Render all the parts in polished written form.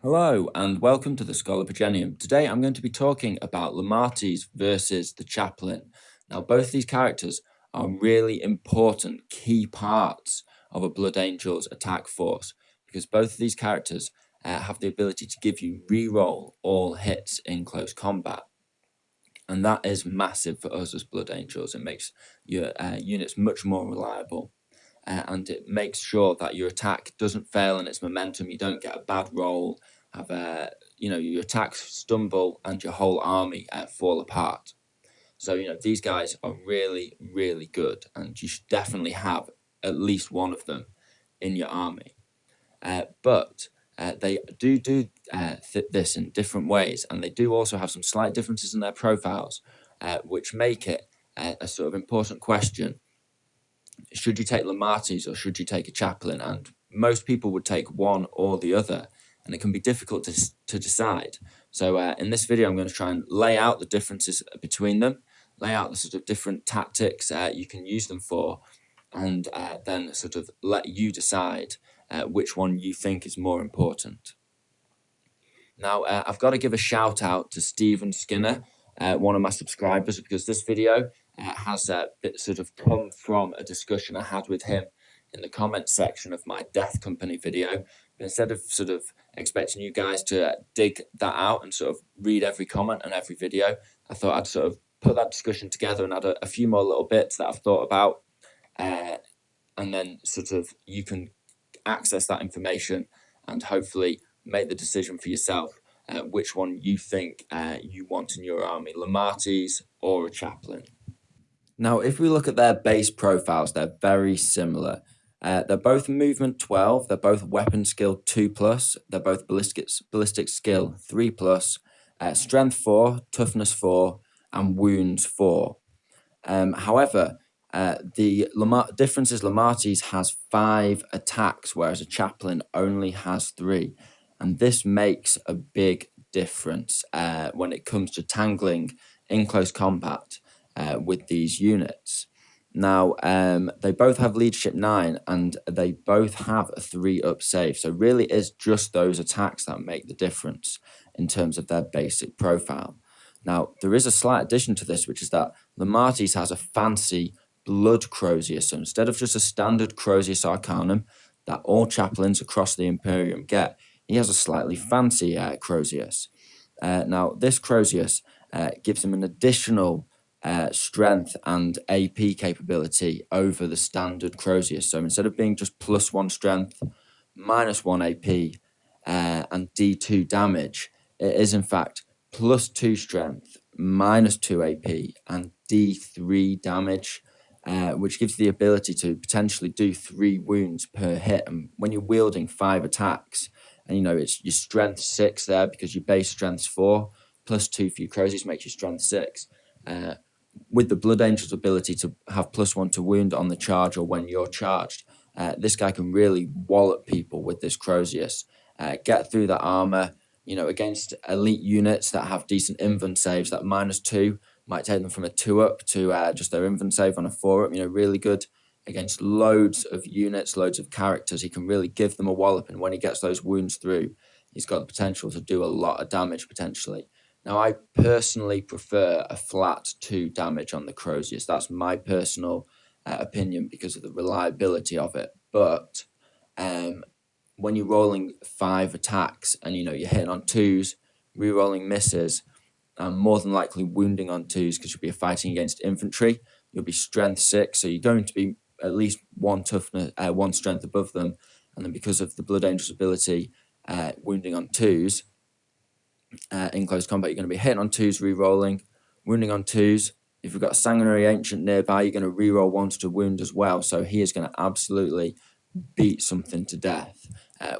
Hello and welcome to the Schola Progenium. Today I'm going to be talking about Lemartes versus the Chaplain. Now both these characters are really important key parts of a Blood Angel's attack force because both of these characters have the ability to give you reroll all hits in close combat. And that is massive for us as Blood Angels. It makes your units much more reliable. And it makes sure that your attack doesn't fail in its momentum. You don't get a bad roll, have your attacks stumble, and your whole army fall apart. So these guys are really, really good, and you should definitely have at least one of them in your army. But they do this in different ways, and they do also have some slight differences in their profiles, which make it a sort of important question. Should you take Lemartes or should you take a Chaplain? And most people would take one or the other, and it can be difficult to decide. So in this video, I'm going to try and lay out the differences between them, lay out the sort of different tactics you can use them for, and then sort of let you decide which one you think is more important. Now, I've got to give a shout out to Stephen Skinner, one of my subscribers, because this video has sort of come from a discussion I had with him in the comment section of my Death Company video. But instead of sort of expecting you guys to dig that out and sort of read every comment and every video, I thought I'd sort of put that discussion together and add a few more little bits that I've thought about, and then sort of you can access that information and hopefully make the decision for yourself which one you think you want in your army, Lemartes or a Chaplain. Now, if we look at their base profiles, they're very similar. They're both movement 12, they're both weapon skill 2+, they're both ballistic skill 3+, strength 4, toughness 4, and wounds 4. However, the difference is Lemartes has 5 attacks, whereas a Chaplain only has 3. And this makes a big difference when it comes to tangling in close combat with these units. Now, they both have leadership 9 and they both have a 3-up save. So really is just those attacks that make the difference in terms of their basic profile. Now, there is a slight addition to this, which is that Lemartes has a fancy blood crozier. So instead of just a standard crozius arcanum that all chaplains across the Imperium get, he has a slightly fancy crozius. Now, this crozius gives him an additional strength and AP capability over the standard crozius. So instead of being just +1 strength, -1 AP, and D2 damage, it is in fact +2 strength, -2 AP, and D3 damage, which gives the ability to potentially do 3 wounds per hit. And when you're wielding 5 attacks, and it's your strength 6 there because your base strength's 4, +2 for your crozius makes your strength 6. With the Blood Angel's ability to have +1 to wound on the charge or when you're charged, this guy can really wallop people with this crozius, get through the armor. Against elite units that have decent invuln saves, that -2 might take them from a 2-up to just their invuln save on a 4-up. Really good against loads of units, loads of characters. He can really give them a wallop, and when he gets those wounds through, he's got the potential to do a lot of damage potentially. Now, I personally prefer a flat 2 damage on the crozius. That's my personal opinion because of the reliability of it. But when you're rolling 5 attacks and you're hitting on 2s, re-rolling misses, and more than likely wounding on 2s because you'll be fighting against infantry, you'll be strength 6, so you're going to be at least 1 toughness, 1 strength above them, and then because of the Blood Angel's ability, wounding on 2s in close combat, you're going to be hitting on 2s, re-rolling, wounding on 2s. If you've got a Sanguinary Ancient nearby, you're going to re-roll 1s to wound as well, so he is going to absolutely beat something to death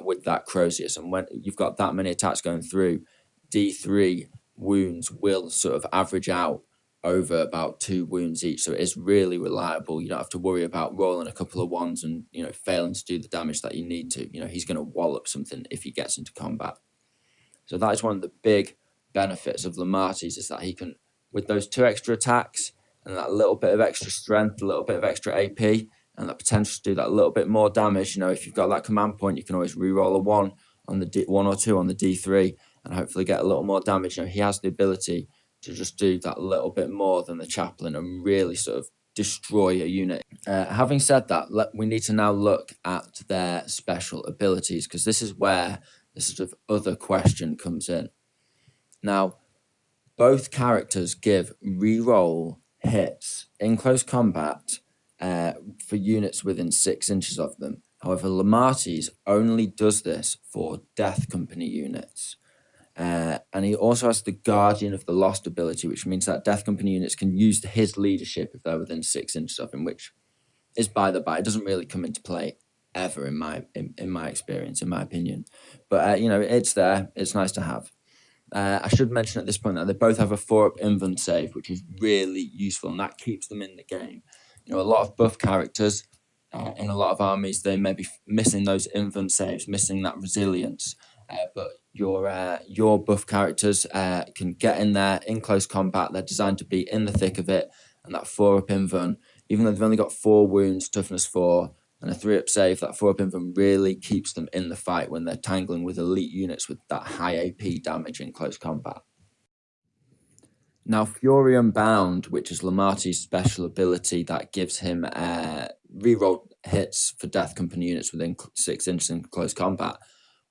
with that crozius. And when you've got that many attacks going through, D3 wounds will sort of average out over about 2 wounds each, so it is really reliable. You don't have to worry about rolling a couple of 1s and failing to do the damage that you need to. He's going to wallop something if he gets into combat. So that is one of the big benefits of Lemartes, is that he can, with those 2 extra attacks and that little bit of extra strength, a little bit of extra AP, and that potential to do that little bit more damage. If you've got that command point, you can always re-roll a 1 on the one or two on the D3 and hopefully get a little more damage. He has the ability to just do that little bit more than the Chaplain and really sort of destroy a unit. Having said that, we need to now look at their special abilities, because this is where the sort of other question comes in. Now, both characters give reroll hits in close combat for units within 6 inches of them. However, Lemartes only does this for Death Company units. And he also has the Guardian of the Lost ability, which means that Death Company units can use his leadership if they're within 6 inches of him, which is by the by. It doesn't really come into play ever in my experience, in my opinion. But, it's there. It's nice to have. I should mention at this point that they both have a 4-up invuln save, which is really useful, and that keeps them in the game. A lot of buff characters in a lot of armies, they may be missing those invuln saves, missing that resilience. But your buff characters can get in there in close combat. They're designed to be in the thick of it, and that 4-up invuln, even though they've only got 4 wounds, toughness 4, and a 3-up save, that 4-up invuln really keeps them in the fight when they're tangling with elite units with that high AP damage in close combat. Now, Fury Unbound, which is Lemartes' special ability that gives him reroll hits for Death Company units within 6 inches in close combat,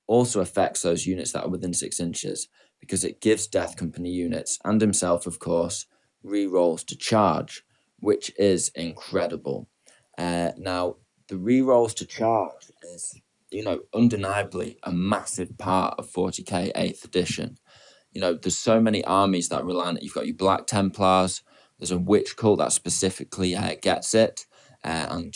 also affects those units that are within 6 inches, because it gives Death Company units, and himself, of course, rerolls to charge, which is incredible. Now, the rerolls to charge is, undeniably a massive part of 40k 8th edition. There's so many armies that rely on it. You've got your Black Templars. There's a witch cult that specifically gets it. And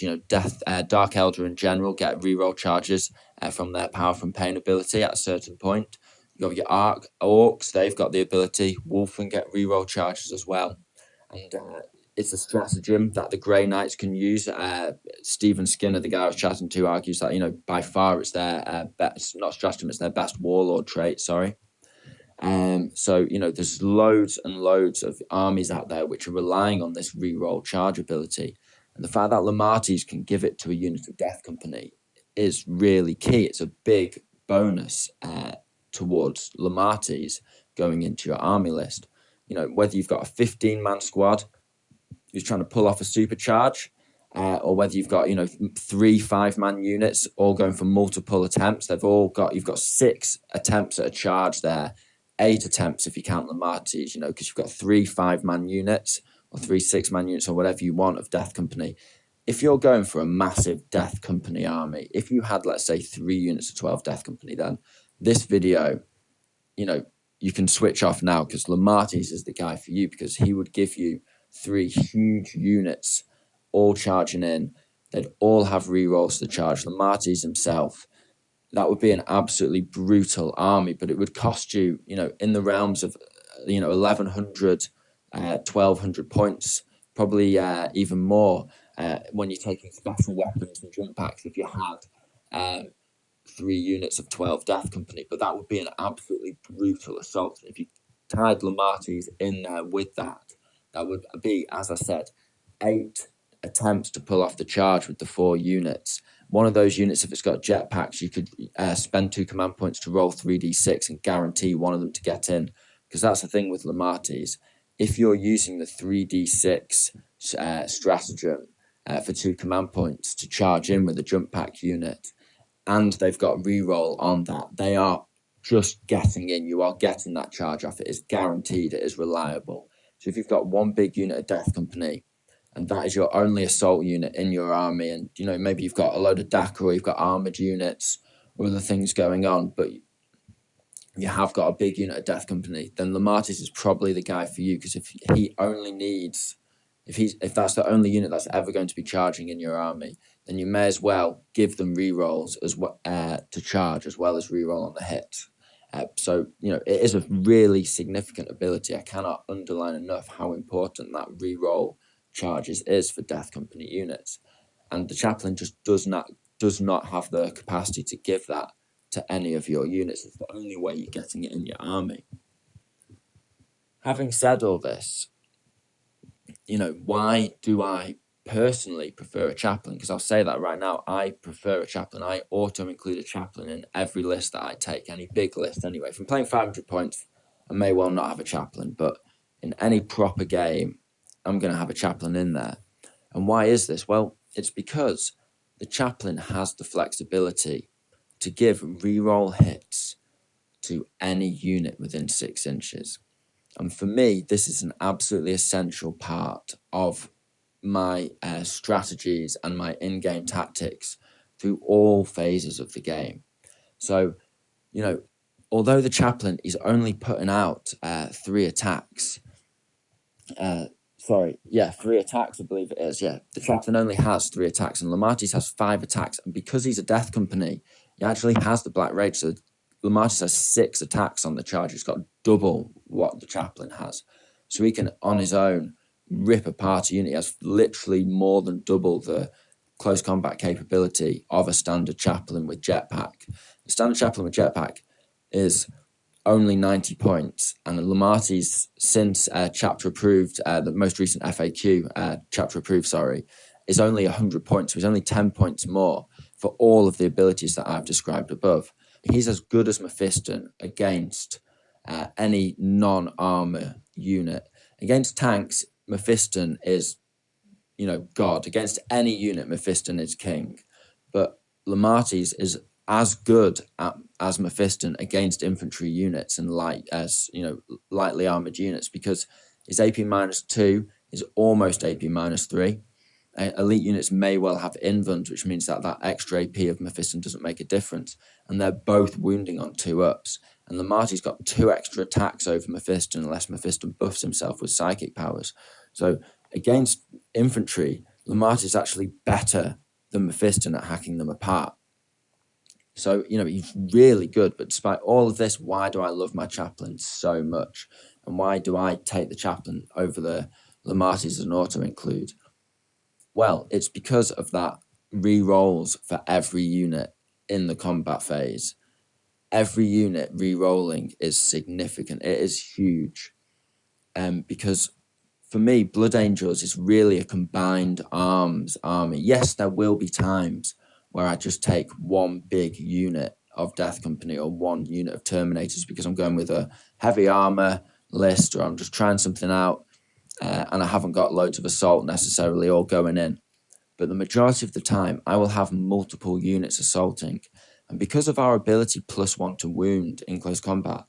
Dark Elder in general get reroll charges from their Power from Pain ability at a certain point. You have your Orcs, they've got the ability. Wolfen get reroll charges as well. And it's a stratagem that the Grey Knights can use. Stephen Skinner, the guy I was chatting to, argues that, by far it's their best, not stratagem, it's their best warlord trait, sorry. So, there's loads and loads of armies out there which are relying on this reroll charge ability. And the fact that Lemartes can give it to a unit of Death Company is really key. It's a big bonus towards Lemartes going into your army list. Whether you've got a 15-man squad who's trying to pull off a supercharge, or whether you've got 3 5-man units all going for multiple attempts. You've got 6 attempts at a charge there, 8 attempts if you count Lemartes, because you've got 3 5-man units or 3 6-man units or whatever you want of Death Company. If you're going for a massive Death Company army, if you had, let's say, 3 units of 12 Death Company, then this video, you can switch off now, because Lemartes is the guy for you, because he would give you 3 huge units all charging in. They'd all have rerolls to charge. Lemartes himself, that would be an absolutely brutal army, but it would cost you, in the realms of, 1,100, 1,200 points, probably even more when you're taking special weapons and jump packs if you had 3 units of 12 Death Company. But that would be an absolutely brutal assault. If you tied Lemartes in there with that, that would be, as I said, 8 attempts to pull off the charge with the 4 units. One of those units, if it's got jetpacks, you could spend 2 command points to roll 3d6 and guarantee one of them to get in. Because that's the thing with Lemartes. If you're using the 3d6 stratagem for 2 command points to charge in with a jump pack unit, and they've got reroll on that, they are just getting in. You are getting that charge off. It is guaranteed. It is reliable. So if you've got one big unit of Death Company, and that is your only assault unit in your army, and maybe you've got a load of DACA, or you've got armored units or other things going on, but you have got a big unit of Death Company, then Lemartes is probably the guy for you, because if that's the only unit that's ever going to be charging in your army, then you may as well give them rerolls as well to charge, as well as reroll on the hits. So it is a really significant ability. I cannot underline enough how important that reroll charges is for Death Company units, and the Chaplain just does not have the capacity to give that to any of your units. It's the only way you're getting it in your army. Having said all this, why do I personally prefer a chaplain, because I'll say that right now. I prefer a chaplain. I auto-include a chaplain in every list that I take, any big list anyway. If I'm playing 500 points, I may well not have a chaplain, but in any proper game, I'm going to have a chaplain in there. And why is this? Well, it's because the chaplain has the flexibility to give reroll hits to any unit within 6 inches. And for me, this is an absolutely essential part of my strategies and my in-game tactics through all phases of the game. So, although the chaplain is only putting out 3 attacks, 3 attacks, I believe it is. Yeah, the chaplain only has 3 attacks, and Lemartes has 5 attacks. And because he's a Death Company, he actually has the Black Rage. So Lemartes has 6 attacks on the charge. He's got double what the chaplain has. So he can, on his own, rip apart a unit. He has literally more than double the close combat capability of a standard chaplain with jetpack. The standard chaplain with jetpack is only 90 points, and Lemartes, since chapter approved, the most recent FAQ chapter approved, is only 100 points. So he's only 10 points more for all of the abilities that I've described above. He's as good as Mephiston against any non-armor unit. Against tanks, Mephiston is, God. Against any unit, Mephiston is king. But Lemartes is as good as Mephiston against infantry units and lightly armored units, because his AP -2 is almost AP -3. Elite units may well have invulns, which means that extra AP of Mephiston doesn't make a difference, and they're both wounding on 2-ups. And Lemartes got 2 extra attacks over Mephiston unless Mephiston buffs himself with psychic powers. So against infantry, Lemartes is actually better than Mephiston at hacking them apart. So, he's really good. But despite all of this, why do I love my chaplain so much? And why do I take the chaplain over the Lemartes as an auto-include? Well, it's because of that re-rolls for every unit in the combat phase. Every unit re-rolling is significant. It is huge. Because for me, Blood Angels is really a combined arms army. Yes, there will be times where I just take one big unit of Death Company or one unit of Terminators because I'm going with a heavy armor list, or I'm just trying something out and I haven't got loads of assault necessarily all going in. But the majority of the time, I will have multiple units assaulting. And because of our ability +1 to wound in close combat,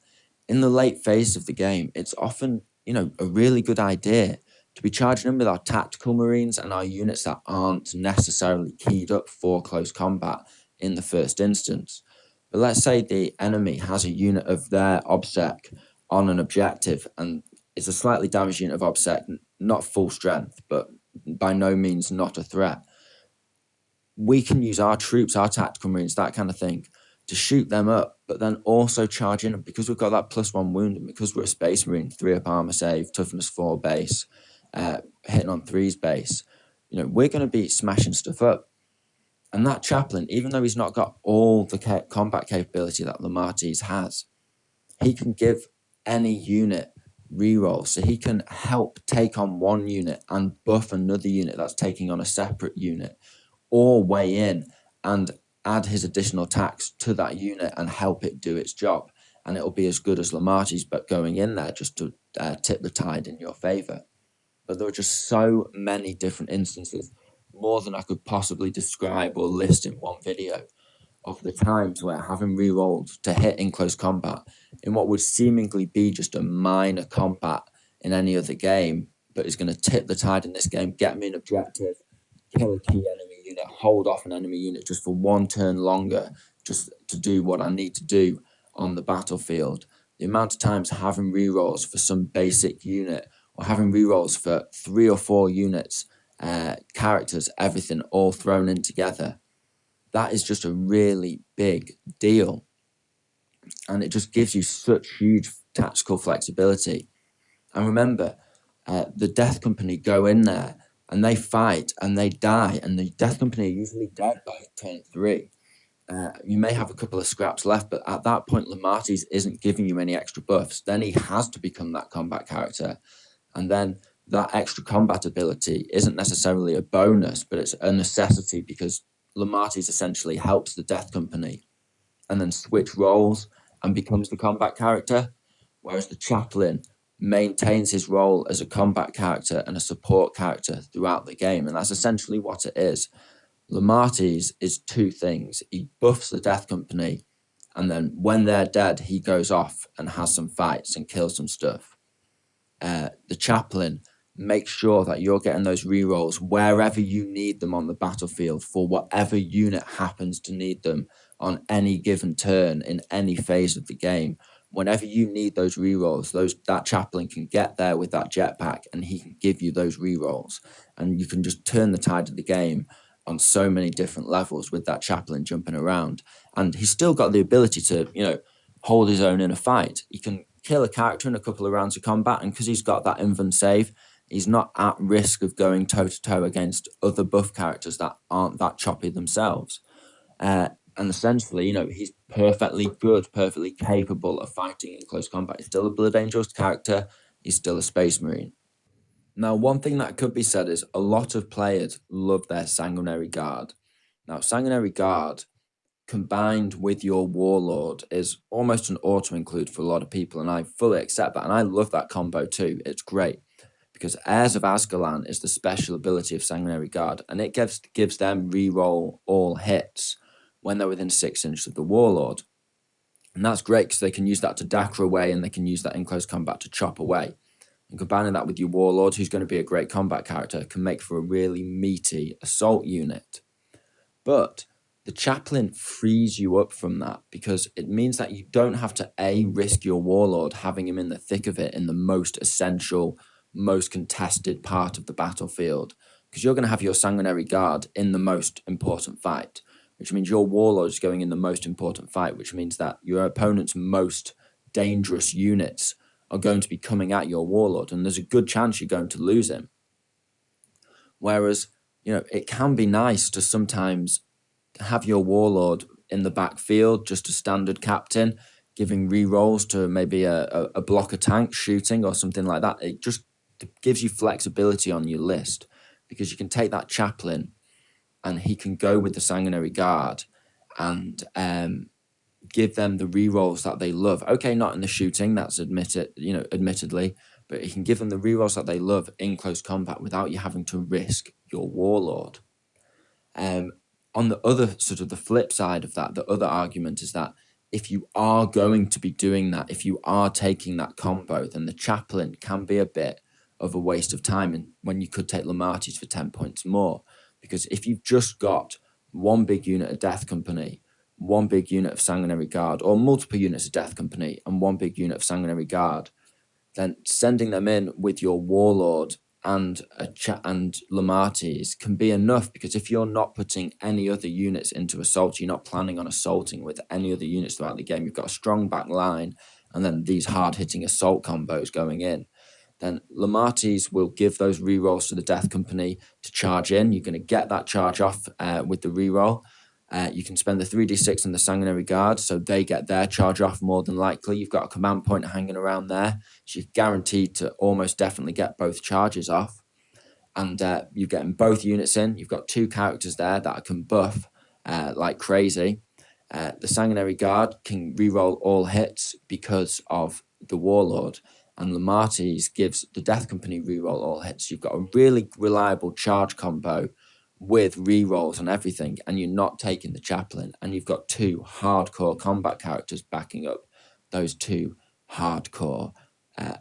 in the late phase of the game, it's often, a really good idea to be charging in with our tactical marines and our units that aren't necessarily keyed up for close combat in the first instance. But let's say the enemy has a unit of their OBSEC on an objective, and it's a slightly damaged unit of OBSEC, not full strength, but by no means not a threat. We can use our troops, our tactical marines, that kind of thing, to shoot them up, but then also charge in. And because we've got that +1 wound, and because we're a Space Marine, 3-up armor save, toughness 4 base, hitting on 3s base, we're going to be smashing stuff up. And that chaplain, even though he's not got all the combat capability that Lemartes has, he can give any unit reroll. So he can help take on one unit and buff another unit that's taking on a separate unit, or weigh in and add his additional attacks to that unit and help it do its job. And it'll be as good as Lemartes, but going in there just to tip the tide in your favor. But there are just so many different instances, more than I could possibly describe or list in one video, of the times where having re-rolled to hit in close combat in what would seemingly be just a minor combat in any other game, but is going to tip the tide in this game, get me an objective, kill a key enemy unit, hold off an enemy unit just for one turn longer, just to do what I need to do on the battlefield. The amount of times having rerolls for some basic unit, or having rerolls for 3 or 4 units, characters, everything all thrown in together, that is just a really big deal. And it just gives you such huge tactical flexibility. And remember, the Death Company go in there and they fight and they die, and the Death Company are usually dead by turn 3. You may have a couple of scraps left, but at that point, Lemartes isn't giving you any extra buffs. Then he has to become that combat character. And then that extra combat ability isn't necessarily a bonus, but it's a necessity because Lemartes essentially helps the Death Company and then switch roles and becomes the combat character, whereas the Chaplain maintains his role as a combat character and a support character throughout the game. And that's essentially what it is. Lemartes is two things. He buffs the Death Company, and then when they're dead, he goes off and has some fights and kills some stuff. The Chaplain makes sure that you're getting those rerolls wherever you need them on the battlefield for whatever unit happens to need them on any given turn in any phase of the game. Whenever you need those rerolls, that Chaplain can get there with that jetpack and he can give you those rerolls. And you can just turn the tide of the game on so many different levels with that Chaplain jumping around. And he's still got the ability to, hold his own in a fight. He can kill a character in a couple of rounds of combat, and because he's got that invuln save, he's not at risk of going toe-to-toe against other buff characters that aren't that choppy themselves. And essentially, he's perfectly good, perfectly capable of fighting in close combat. He's still a Blood Angels character. He's still a Space Marine. Now, one thing that could be said is a lot of players love their Sanguinary Guard. Now, Sanguinary Guard combined with your Warlord is almost an auto-include for a lot of people, and I fully accept that, and I love that combo too. It's great, because Heirs of Ascalon is the special ability of Sanguinary Guard, and it gives them reroll all hits when they're within 6 inches of the Warlord. And that's great because they can use that to dagger away, and they can use that in close combat to chop away. And combining that with your Warlord, who's going to be a great combat character, can make for a really meaty assault unit. But the Chaplain frees you up from that because it means that you don't have to risk your Warlord having him in the thick of it in the most essential, most contested part of the battlefield, because you're going to have your Sanguinary Guard in the most important fight, which means your Warlord is going in the most important fight, which means that your opponent's most dangerous units are going to be coming at your Warlord, and there's a good chance you're going to lose him. Whereas, it can be nice to sometimes have your Warlord in the backfield, just a standard captain, giving rerolls to maybe a blocker tank shooting or something like that. It just gives you flexibility on your list because you can take that Chaplain and he can go with the Sanguinary Guard and give them the rerolls that they love. Okay, not in the shooting, that's admittedly, but he can give them the rerolls that they love in close combat without you having to risk your Warlord. On the other sort of the flip side of that, the other argument is that if you are going to be doing that, if you are taking that combo, then the Chaplain can be a bit of a waste of time, and when you could take Lemartes for 10 points more. Because if you've just got one big unit of Death Company, one big unit of Sanguinary Guard, or multiple units of Death Company and one big unit of Sanguinary Guard, then sending them in with your Warlord and Lemartes can be enough, because if you're not putting any other units into assault, you're not planning on assaulting with any other units throughout the game, you've got a strong back line and then these hard-hitting assault combos going in, then Lemartes will give those rerolls to the Death Company to charge in. You're going to get that charge off with the reroll. You can spend the 3d6 in the Sanguinary Guard, so they get their charge off more than likely. You've got a command point hanging around there, so you're guaranteed to almost definitely get both charges off. And you're getting both units in. You've got two characters there that can buff like crazy. The Sanguinary Guard can reroll all hits because of the Warlord, and Lemartes gives the Death Company reroll all hits. You've got a really reliable charge combo with rerolls and everything, and you're not taking the Chaplain, and you've got two hardcore combat characters backing up those two hardcore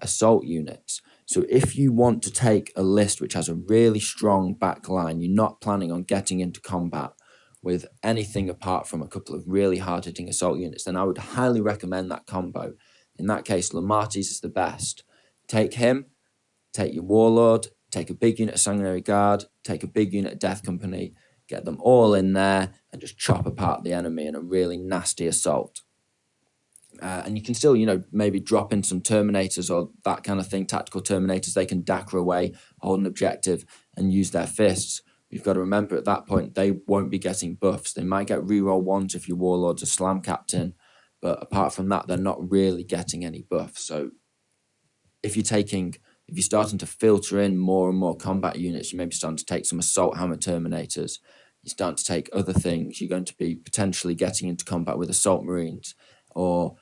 assault units. So if you want to take a list which has a really strong backline, you're not planning on getting into combat with anything apart from a couple of really hard-hitting assault units, then I would highly recommend that combo. In that case, Lemartes is the best. Take him, take your Warlord, take a big unit of Sanguinary Guard, take a big unit of Death Company, get them all in there and just chop apart the enemy in a really nasty assault. And you can still, maybe drop in some Terminators or that kind of thing, tactical Terminators. They can dagger away, hold an objective and use their fists. You've got to remember at that point, they won't be getting buffs. They might get reroll ones if your Warlord's a Slam Captain, but apart from that, they're not really getting any buffs. So if you're taking if you're starting to filter in more and more combat units, you may be starting to take some assault hammer terminators. You're starting to take other things. You're going to be potentially getting into combat with assault marines, or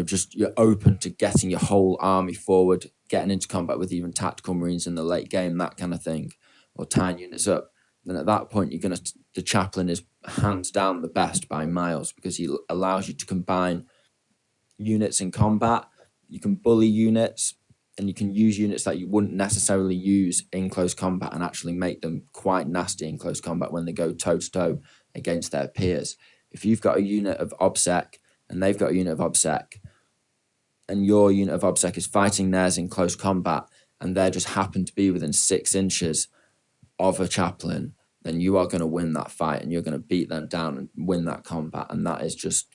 just you're open to getting your whole army forward, getting into combat with even tactical marines in the late game, that kind of thing, or tying units up. Then at that point, the chaplain is hands down the best by miles, because he allows you to combine units in combat. You can bully units, and you can use units that you wouldn't necessarily use in close combat and actually make them quite nasty in close combat when they go toe-to-toe against their peers. If you've got a unit of OBSEC and they've got a unit of OBSEC, and your unit of OBSEC is fighting theirs in close combat, and they just happen to be within 6 inches of a chaplain, then you are going to win that fight, and you're going to beat them down and win that combat. And that is just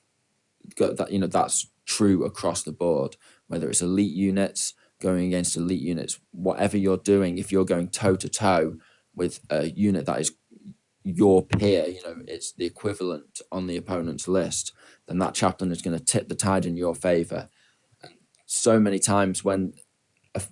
that, that's true across the board, whether it's elite units going against elite units, whatever you're doing. If you're going toe to toe with a unit that is your peer, it's the equivalent on the opponent's list, then that chaplain is going to tip the tide in your favor. And so many times when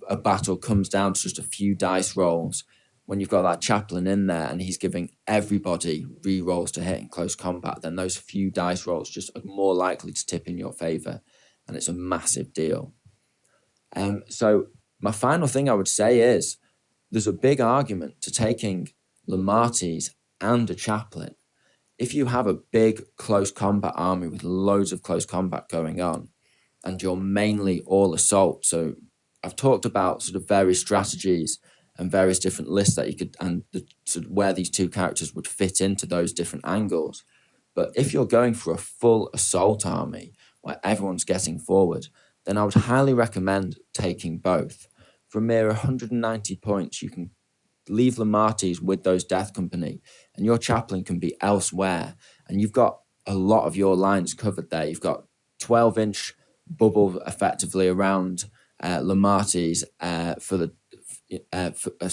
a battle comes down to just a few dice rolls, when you've got that chaplain in there and he's giving everybody re-rolls to hit in close combat, then those few dice rolls just are more likely to tip in your favor, and it's a massive deal. So my final thing I would say is there's a big argument to taking Lemartes and a chaplain. If you have a big close combat army with loads of close combat going on, and you're mainly all assault, so I've talked about sort of various strategies and various different lists that you could, and sort of where these two characters would fit into those different angles. But if you're going for a full assault army where everyone's getting forward, then I would highly recommend taking both. For a mere 190 points, you can leave Lemartes with those Death Company, and your chaplain can be elsewhere, and you've got a lot of your lines covered there. You've got 12-inch bubble effectively around Lemartes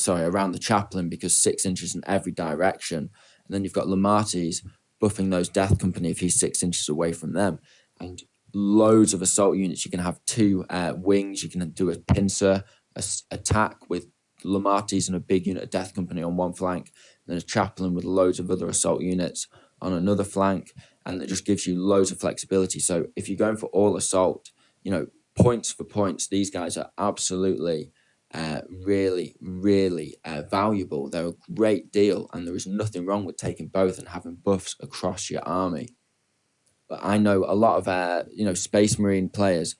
around the chaplain, because 6 inches in every direction, and then you've got Lemartes buffing those Death Company if he's 6 inches away from them, and loads of assault units. You can have 2 wings. You can do a pincer attack with Lemartes and a big unit of Death Company on one flank, and then a chaplain with loads of other assault units on another flank, and it just gives you loads of flexibility. So if you're going for all assault, points for points, these guys are absolutely really, really valuable. They're a great deal, and there is nothing wrong with taking both and having buffs across your army. But I know a lot of Space Marine players.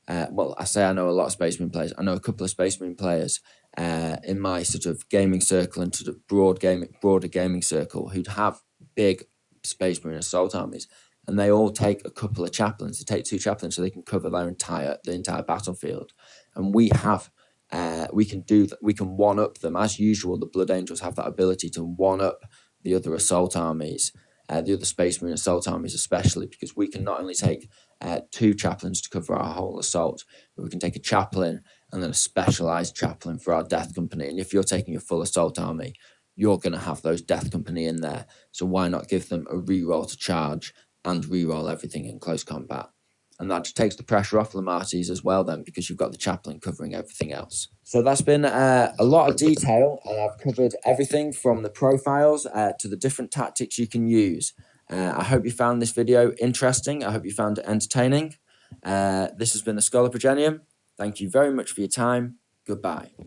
I say I know a lot of Space Marine players. I know a couple of Space Marine players in my sort of gaming circle and sort of broader gaming circle who'd have big Space Marine assault armies, and they all take a couple of chaplains. They take 2 chaplains so they can cover the entire battlefield. And we can do that. We can one up them as usual. The Blood Angels have that ability to one up the other assault armies, the other Space Marine assault armies, especially because we can not only take 2 chaplains to cover our whole assault, but we can take a chaplain and then a specialized chaplain for our Death Company. And if you're taking a full assault army, you're going to have those Death Company in there. So why not give them a reroll to charge and reroll everything in close combat? And that just takes the pressure off Lemartes as well then, because you've got the chaplain covering everything else. So that's been a lot of detail, and I've covered everything from the profiles to the different tactics you can use. I hope you found this video interesting. I hope you found it entertaining. This has been the Schola Progenium. Thank you very much for your time. Goodbye.